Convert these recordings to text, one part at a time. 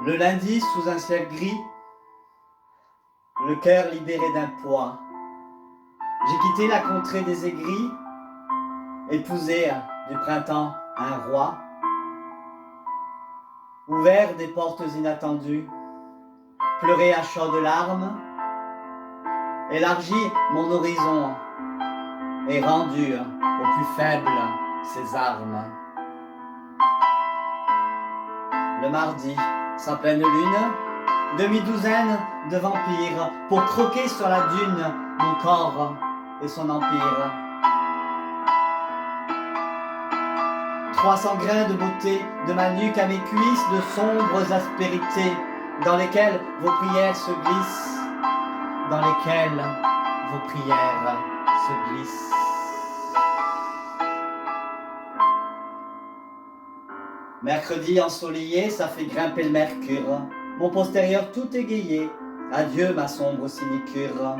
Le lundi, sous un ciel gris, le cœur libéré d'un poids, j'ai quitté la contrée des aigris, épousé du printemps un roi, ouvert des portes inattendues, pleuré à chaudes larmes, élargi mon horizon et rendu aux plus faibles ses armes. Le mardi, sa pleine lune, demi-douzaine de vampires pour croquer sur la dune mon corps et son empire. 300 grains de beauté de ma nuque à mes cuisses, de sombres aspérités dans lesquelles vos prières se glissent, dans lesquelles vos prières se glissent. Mercredi ensoleillé, ça fait grimper le mercure, mon postérieur tout égayé, adieu ma sombre sinicure.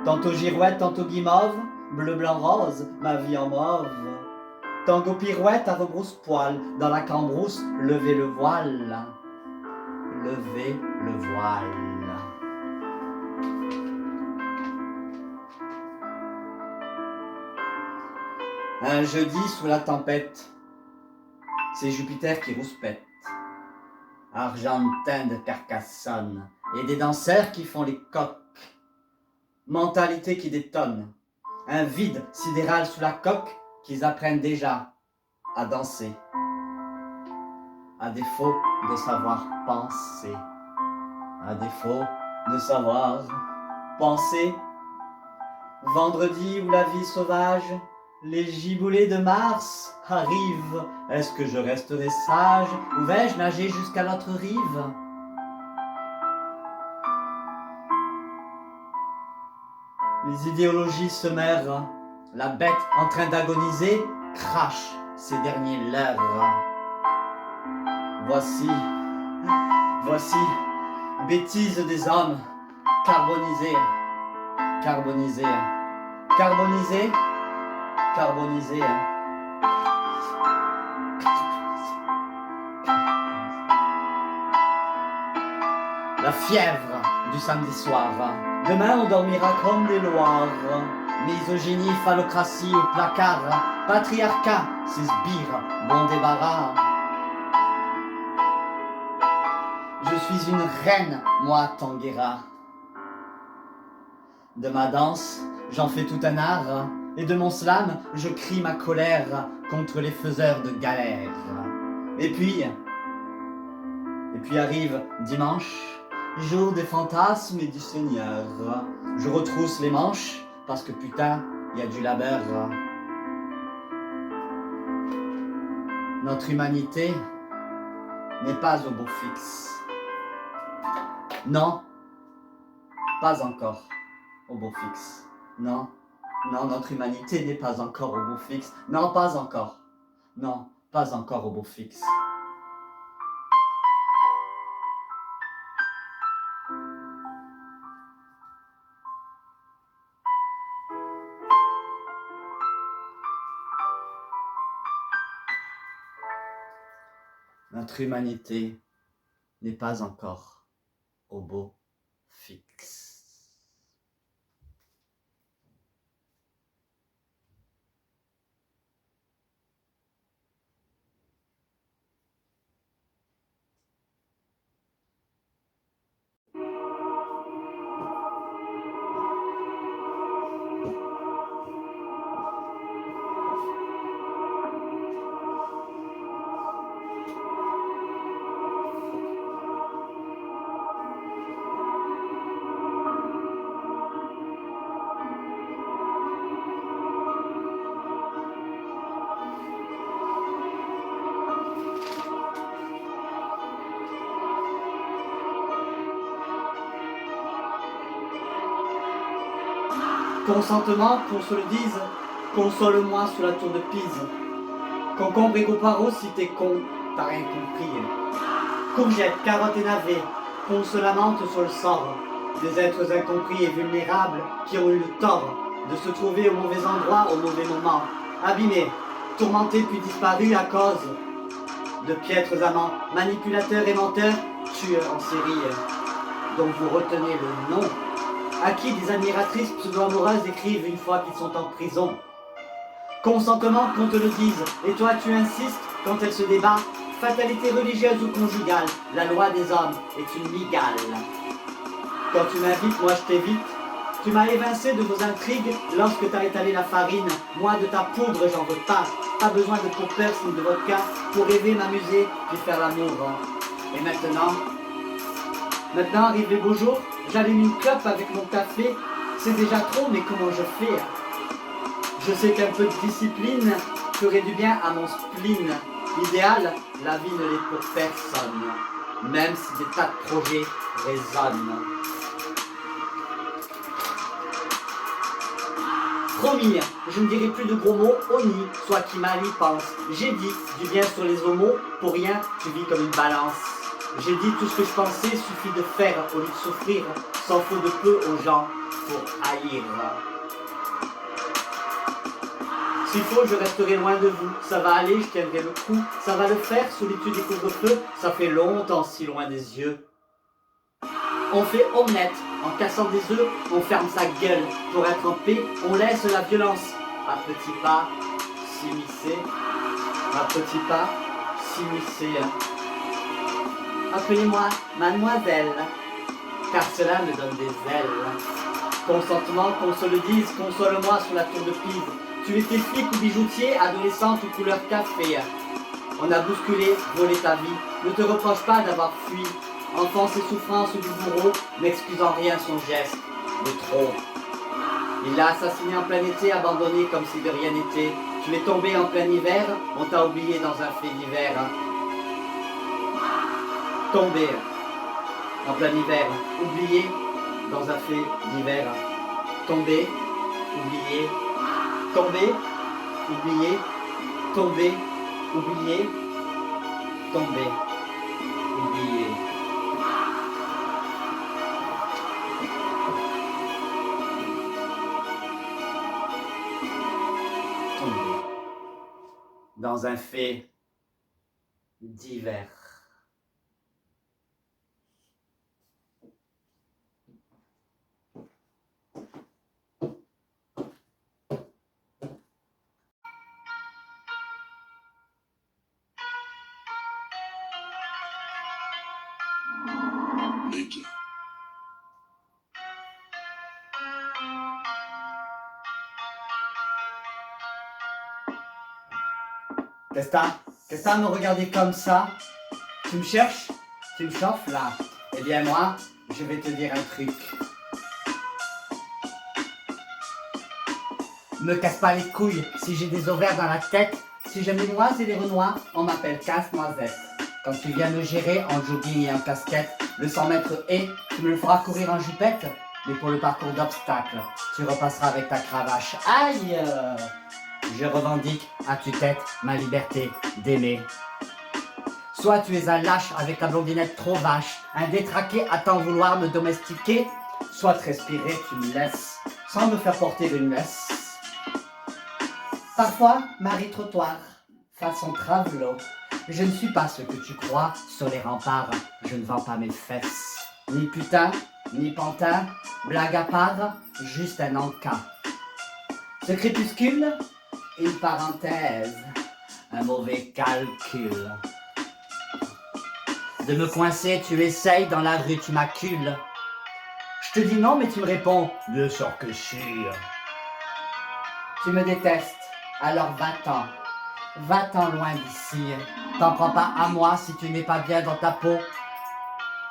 Tantôt girouette, tantôt guimauve, bleu, blanc, rose, ma vie en mauve. Tango pirouette à rebrousse-poil, dans la cambrousse, levez le voile. Levez le voile. Un jeudi sous la tempête, c'est Jupiter qui rouspète. Argentin de Carcassonne et des danseurs qui font les coqs. Mentalité qui détonne. Un vide sidéral sous la coque qu'ils apprennent déjà à danser. À défaut de savoir penser. À défaut de savoir penser. Vendredi où la vie sauvage, les giboulées de Mars arrivent. Est-ce que je resterai sage ou vais-je nager jusqu'à l'autre rive? Les idéologies se meurent. La bête en train d'agoniser crache ses derniers leurres. Voici, bêtises des hommes, carbonisés, carbonisés, carbonisés, carbonisés. La fièvre du samedi soir. Demain on dormira comme des loirs. Misogynie, phallocratie au placard. Patriarcat, ses sbires, bon débarras. Je suis une reine, moi, Tanguera. De ma danse, j'en fais tout un art. Et de mon slam, je crie ma colère contre les faiseurs de galères. Et puis arrive dimanche, jour des fantasmes et du Seigneur. Je retrousse les manches, parce que putain, il y a du labeur. Notre humanité n'est pas au beau fixe. Non, pas encore au beau fixe. Non, notre humanité n'est pas encore au beau fixe. Non, pas encore. Non, pas encore au beau fixe. Notre humanité n'est pas encore au beau fixe. Consentement, qu'on se le dise, console-moi sous la tour de Pise. Concombre et Goparo, si t'es con, t'as rien compris. Courgette, carotte et navet, qu'on se lamente sur le sort des êtres incompris et vulnérables qui ont eu le tort de se trouver au mauvais endroit au mauvais moment, abîmés, tourmentés puis disparus à cause de piètres amants, manipulateurs et menteurs tueurs en série dont vous retenez le nom, à qui des admiratrices pseudo-amoureuses écrivent une fois qu'ils sont en prison. Consentement qu'on te le dise, et toi tu insistes quand elle se débat. Fatalité religieuse ou conjugale, la loi des hommes est une migale. Quand tu m'invites, moi je t'évite. Tu m'as évincé de vos intrigues lorsque t'as étalé la farine. Moi de ta poudre j'en veux pas. Pas besoin de poppers ni de vodka pour rêver, m'amuser, puis faire l'amour. Et maintenant arrive les beaux jours, j'allume une clope avec mon café. C'est déjà trop, mais comment je fais? Je sais qu'un peu de discipline ferait du bien à mon spleen. L'idéal, la vie ne l'est pour personne, même si des tas de projets résonnent. Promis, je ne dirai plus de gros mots, Oni, soit qui mal y pense. J'ai dit du bien sur les homos, pour rien, tu vis comme une balance. J'ai dit tout ce que je pensais, suffit de faire au lieu de souffrir, s'en faut de peu aux gens pour haïr. S'il faut, je resterai loin de vous, ça va aller, je tiendrai le coup, ça va le faire, solitude et couvre-feu, ça fait longtemps si loin des yeux. On fait omelette, en cassant des œufs, on ferme sa gueule. Pour être en paix, on laisse la violence. À petits pas, s'immiscer. À petits pas, s'immiscer. Appelez-moi mademoiselle, car cela me donne des ailes. Consentement, qu'on se le dise, console-moi sur la tour de Pise. Tu étais flic ou bijoutier, adolescente ou couleur café. On a bousculé, volé ta vie. Ne te reproche pas d'avoir fui. Enfance et souffrance du bourreau, n'excusant rien son geste de trop. Il l'a assassiné en plein été, abandonné comme si de rien n'était. Tu es tombé en plein hiver, on t'a oublié dans un fait d'hiver. Tombé en plein hiver, oublié dans un fait d'hiver. Tombé, oublié, tombé, oublié, tombé, oublié, tombé, oublié. Dans un fait divers. Qu'est-ce que t'as à me regarder comme ça? Tu me cherches? Tu me chauffes là? Eh bien moi, je vais te dire un truc. Me casse pas les couilles si j'ai des ovaires dans la tête. Si j'aime les noises et les renois, on m'appelle casse-noisette. Quand tu viens me gérer en jogging et en casquette, le 100 mètres et tu me le feras courir en jupette. Mais pour le parcours d'obstacles, tu repasseras avec ta cravache. Aïe! Je revendique à tue-tête ma liberté d'aimer. Soit tu es un lâche avec ta blondinette trop vache, un détraqué à t'en vouloir me domestiquer, soit respirer tu me laisses, sans me faire porter une laisse. Parfois, Marie-Trottoir, façon travelot, je ne suis pas ce que tu crois sur les remparts, je ne vends pas mes fesses. Ni putain, ni pantin, blague à part, juste un encas. Ce crépuscule, une parenthèse, un mauvais calcul. De me coincer, tu essayes, dans la rue tu m'accules. Je te dis non, mais tu me réponds, bien sûr que sûr. Tu me détestes, alors va-t'en. Va-t'en loin d'ici. T'en prends pas à moi si tu n'es pas bien dans ta peau.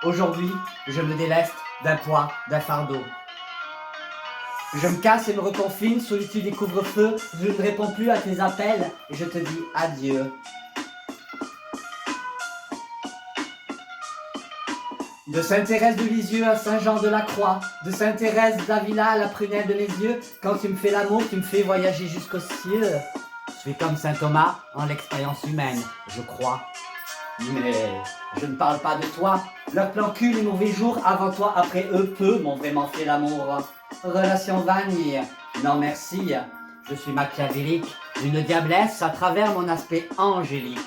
Aujourd'hui, je me déleste d'un poids, d'un fardeau. Je me casse et me reconfine, solitude et couvre-feu, je ne réponds plus à tes appels et je te dis adieu. De Sainte-Thérèse de Lisieux à Saint-Jean-de-la-Croix, de Sainte-Thérèse d'Avila à la prunelle de mes yeux, quand tu me fais l'amour, tu me fais voyager jusqu'aux cieux. Je suis comme Saint-Thomas en l'expérience humaine, je crois. Mais je ne parle pas de toi. Leur plan cul, les mauvais jours, avant toi, après eux, peu m'ont vraiment fait l'amour. Relation vanille, non merci, je suis machiavélique, une diablesse à travers mon aspect angélique.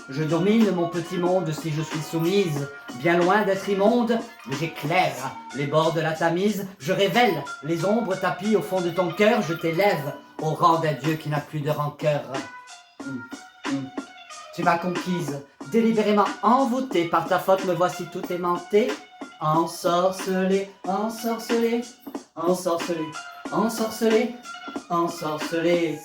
Je domine mon petit monde si je suis soumise. Bien loin d'être immonde, j'éclaire les bords de la Tamise. Je révèle les ombres tapies au fond de ton cœur. Je t'élève au rang d'un dieu qui n'a plus de rancœur. Tu m'as conquise, délibérément envoûtée. Par ta faute me voici tout aimanté. Ensorcelé, ensorcelé, ensorcelé, ensorcelé, ensorcelé.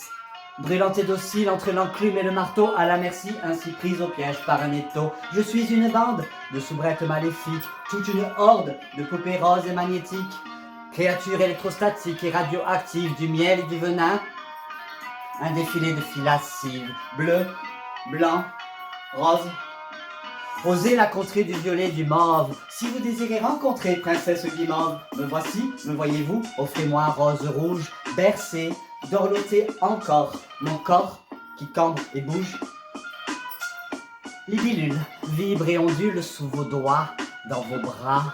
Brûlante et docile entre l'enclume et le marteau, à la merci, ainsi prise au piège par un étau. Je suis une bande de soubrettes maléfiques, toute une horde de poupées roses et magnétiques, créatures électrostatiques et radioactives, du miel et du venin. Un défilé de filles lascives, bleu, blanc, rose. Osez la contrée du violet et du mauve. Si vous désirez rencontrer princesse Guimauve, me voici, me voyez-vous, offrez-moi rose rouge, bercé, dorloté encore, mon corps qui cambre et bouge. Libellule vibre et ondule sous vos doigts, dans vos bras.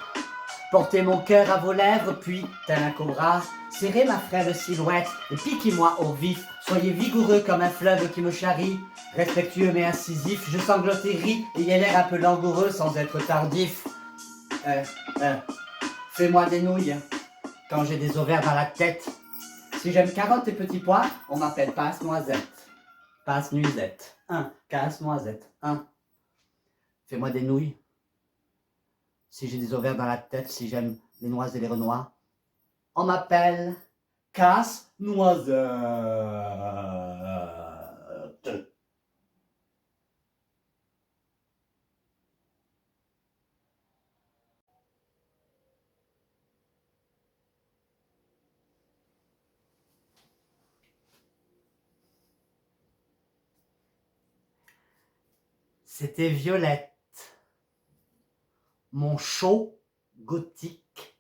Portez mon cœur à vos lèvres, puis, tel un cobra, serrez ma frêle silhouette et piquez-moi au vif. Soyez vigoureux comme un fleuve qui me charrie, respectueux mais incisif. Je sanglote et ris, ayez l'air un peu langoureux sans être tardif. Fais-moi des nouilles quand j'ai des ovaires dans la tête. Si j'aime carottes et petits pois, on m'appelle passe-noisette. Passe-nuisette. Casse-noisette. Fais-moi des nouilles. Si j'ai des ovaires dans la tête, si j'aime les noises et les renois, on m'appelle casse-noisette. C'était Violette, mon show gothique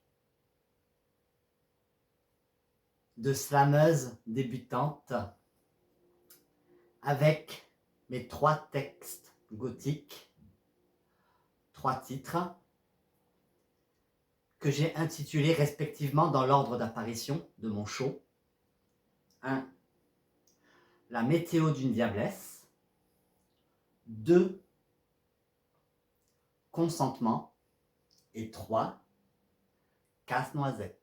de slameuse débutante avec mes 3 textes gothiques, 3 titres que j'ai intitulés respectivement dans l'ordre d'apparition de mon show. 1. La météo d'une diablesse. 2. Consentement. Et 3. Casse-noisette.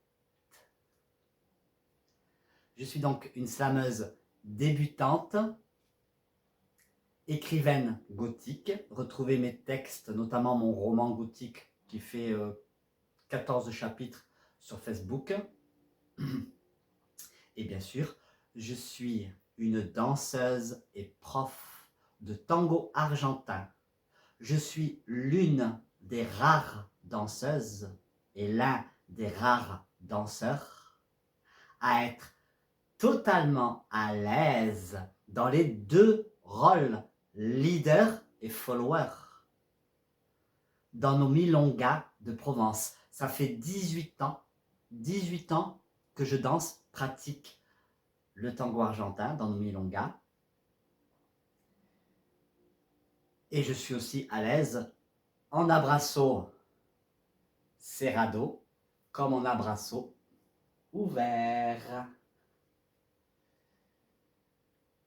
Je suis donc une slameuse débutante, écrivaine gothique. Retrouvez mes textes, notamment mon roman gothique qui fait 14 chapitres sur Facebook. Et bien sûr, je suis une danseuse et prof de tango argentin. Je suis l'une des rares danseuses et l'un des rares danseurs à être totalement à l'aise dans les 2 rôles, leader et follower, dans nos milongas de Provence. Ça fait 18 ans que je danse, pratique le tango argentin dans nos milongas. Et je suis aussi à l'aise en abrazo cerrado comme en abrazo ouvert.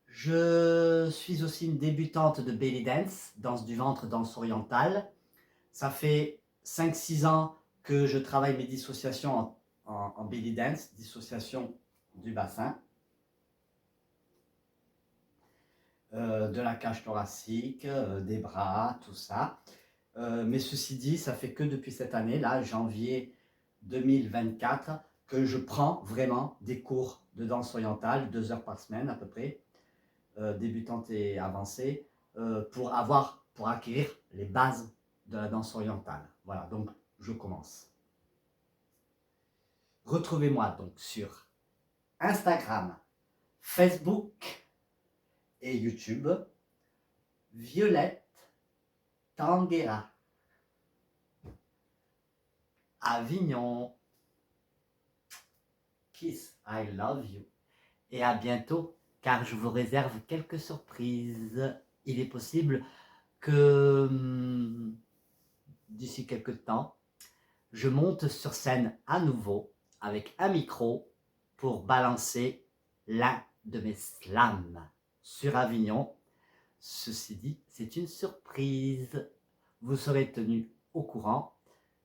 Je suis aussi une débutante de belly dance, danse du ventre, danse orientale. Ça fait 5-6 ans que je travaille mes dissociations en belly dance, dissociation du bassin, de la cage thoracique, des bras, tout ça. Mais ceci dit, ça fait que depuis cette année, là, janvier 2024, que je prends vraiment des cours de danse orientale, 2 heures par semaine à peu près, débutante et avancée, pour acquérir les bases de la danse orientale. Voilà, donc je commence. Retrouvez-moi donc sur Instagram, Facebook et YouTube, Violette Tanguera. Avignon. Kiss, I love you. Et à bientôt, car je vous réserve quelques surprises. Il est possible que d'ici quelques temps, je monte sur scène à nouveau avec un micro pour balancer l'un de mes slams sur Avignon. Ceci dit, c'est une surprise. Vous serez tenu au courant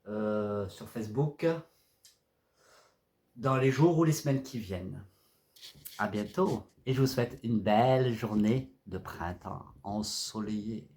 sur Facebook dans les jours ou les semaines qui viennent. À bientôt et je vous souhaite une belle journée de printemps ensoleillée.